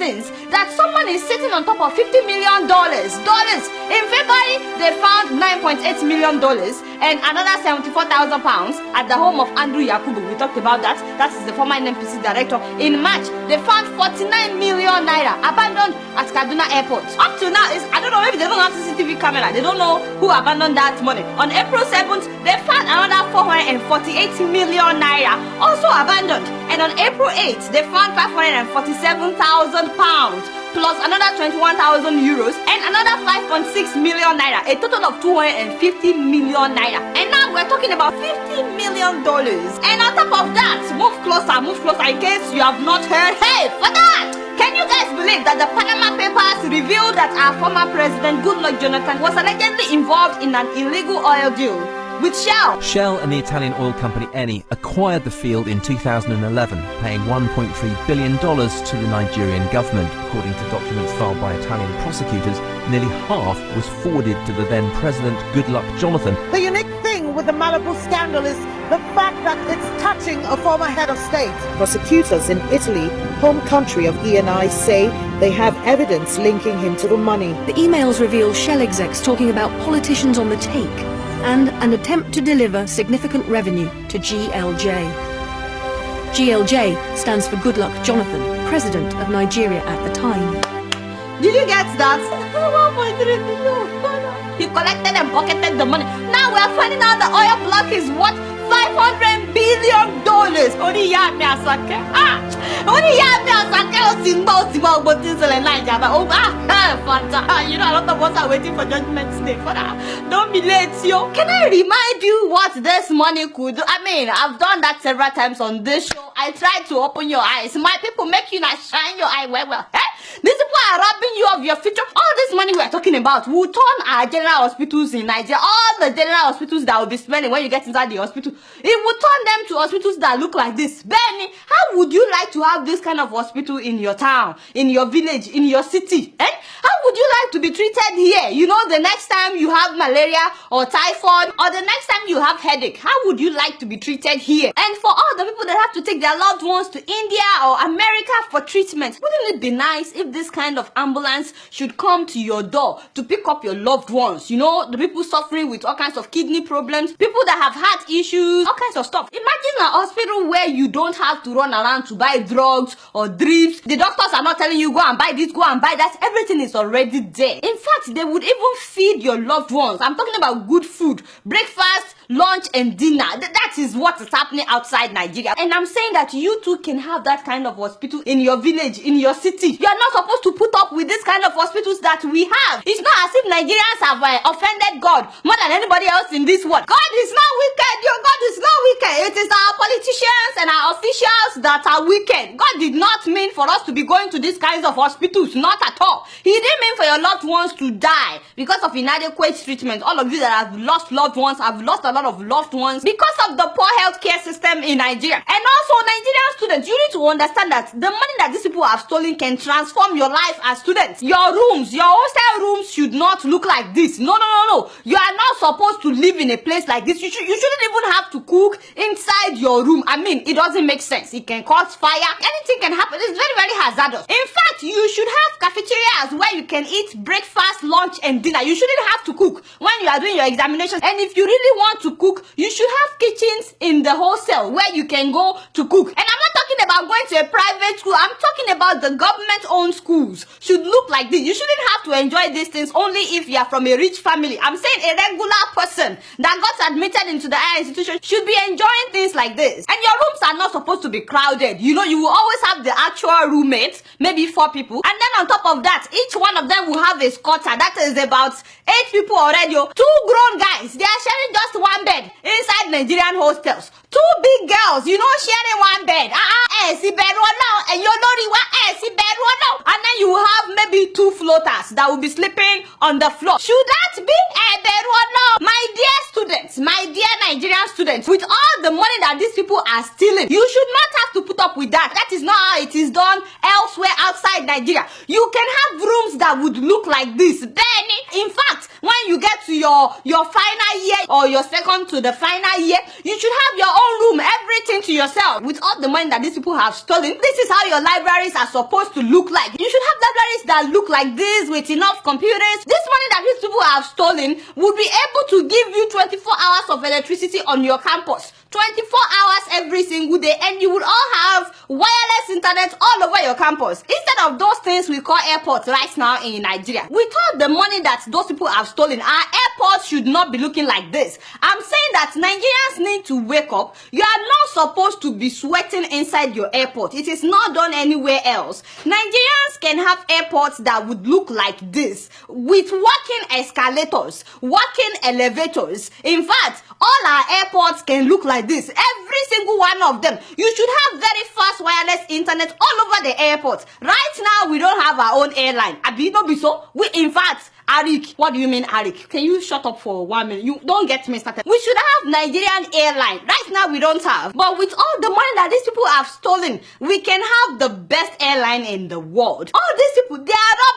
means that someone is sitting on top of $50 million. In February, they found $9.8 million and another £74,000 at the home of Andrew Yakubu. We talked about that. That is the former NNPC director. In March, they found 49 million naira abandoned at Kaduna Airport. Up to now, I don't know, maybe they don't have CCTV camera. They don't know who abandoned that money. On April 7th, they found another 448 million naira also abandoned. And on April 8th, they found £547,000 plus another 21,000 euros and another 5.6 million naira, a total of 250 million naira. And now we're talking about $50 million. And on top of that, move closer in case you have not heard. Hey, for that! Can you guys believe that the Panama Papers revealed that our former president, Goodluck Jonathan, was allegedly involved in an illegal oil deal with Shell? Shell and the Italian oil company Eni acquired the field in 2011, paying $1.3 billion to the Nigerian government. According to documents filed by Italian prosecutors, nearly half was forwarded to the then President Goodluck Jonathan. The unique thing with the Malibu scandal is the fact that it's touching a former head of state. Prosecutors in Italy, home country of ENI, say they have evidence linking him to the money. The emails reveal Shell execs talking about politicians on the take and an attempt to deliver significant revenue to GLJ. GLJ stands for Goodluck Jonathan, President of Nigeria at the time. Did you get that? He collected and pocketed the money. Now we are finding out the oil block is what? $500 billion. Only Yami Asake. Only Yami Asake. You know, a lot of us are waiting for Judgment Day for that. Don't be late, yo. Can I remind you what this money could do? I mean, I've done that several times on this show. I tried to open your eyes. My people make you not shine your eye well. Eh? These people are robbing you of your future. All this money we are talking about will turn our general hospitals in Nigeria, all the general hospitals that will be spending when you get inside the hospital, it will turn them to hospitals that look like this. Benny, how would you like to have this kind of hospital in your town, in your village, in your city? Eh? How would you like to be treated here? You know, the next time you have malaria or typhoid, or the next time you have headache, how would you like to be treated here? And for all the people that have to take their loved ones to India or America for treatment, wouldn't it be nice if this kind of ambulance should come to your door to pick up your loved ones? You know, the people suffering with all kinds of kidney problems, people that have heart issues, all kinds of stuff. Imagine a hospital where you don't have to run around to buy drugs or drips. The doctors are not telling you go and buy this, go and buy that. Everything is already there. In fact, they would even feed your loved ones. I'm talking about good food, breakfast, lunch and dinner. That is what is happening outside Nigeria. And I'm saying that you too can have that kind of hospital in your village, in your city. You are not supposed to put up with this kind of hospitals that we have. It's not as if Nigerians have offended God more than anybody else in this world. God is not wicked. Your God is not wicked. It is our politicians and our officials that are wicked. God did not mean for us to be going to these kinds of hospitals. Not at all. He didn't mean for your loved ones to die because of inadequate treatment. All of you that have lost loved ones have lost a lot of loved ones because of the poor healthcare system in Nigeria. And also, Nigerian students, you need to understand that the money that these people have stolen can transform your life as students. Your rooms, your hostel rooms should not look like this. No. You are not supposed to live in a place like this. You shouldn't even have to cook inside your room. I mean, it doesn't make sense. It can cause fire. Anything can happen. It's very, very hazardous. In fact, you should have cafeterias where you can eat breakfast, lunch, and dinner. You shouldn't have to cook when you are doing your examinations. And if you really want to cook, you should have kitchens in the hostel where you can go to cook. And I'm not talking about going to a private school. I'm talking about the government-owned schools should look like this. You shouldn't have to enjoy these things only if you are from a rich family. I'm saying a regular person that got admitted into the higher institution should be enjoying things like this. And your rooms are not supposed to be crowded. You know, you will always have the actual roommates, maybe 4 people. And then on top of that, each one of them will have a squatter. That is about 8 people already. 2 grown guys, they are sharing just 1 bed inside Nigerian hostels. 2 big girls, you know, sharing 1 bed. And then you will have maybe 2 floaters that will be sleeping on the floor. Should that be my dear students, my dear Nigerian students, with all the money that these people are stealing, you should not have to put up with that. That is not how it is done elsewhere outside Nigeria. You can have rooms that would look like this. Then In fact, when you get to your final year or your second to the final year, you should have your own room, everything to yourself. With all the money that these people have stolen, this is how your libraries are supposed to look like. You should have libraries that look like this with enough computers. This money that these people have stolen would be able to give you 24 hours of electricity on your campus. 24 hours every single day, and you would all have wireless internet all over your campus. Instead of those things we call airports right now in Nigeria. With all the money that those people have stolen, our airports should not be looking like this. I'm saying that Nigerians need to wake up. You are not supposed to be sweating inside your airport. It is not done anywhere else. Nigerians can have airports that would look like this, with working escalators, working elevators. In fact, all our airports can look like this. Every single one of them. You should have very fast wireless internet all over the airport. Right now, we don't have our own airline. Abi, no be so. We, in fact, Arik. What do you mean, Arik? Can you shut up for 1 minute? You don't get me started. We should have Nigerian airline. Right now, we don't have. But with all the money that these people have stolen, we can have the best airline in the world. All these people, they are not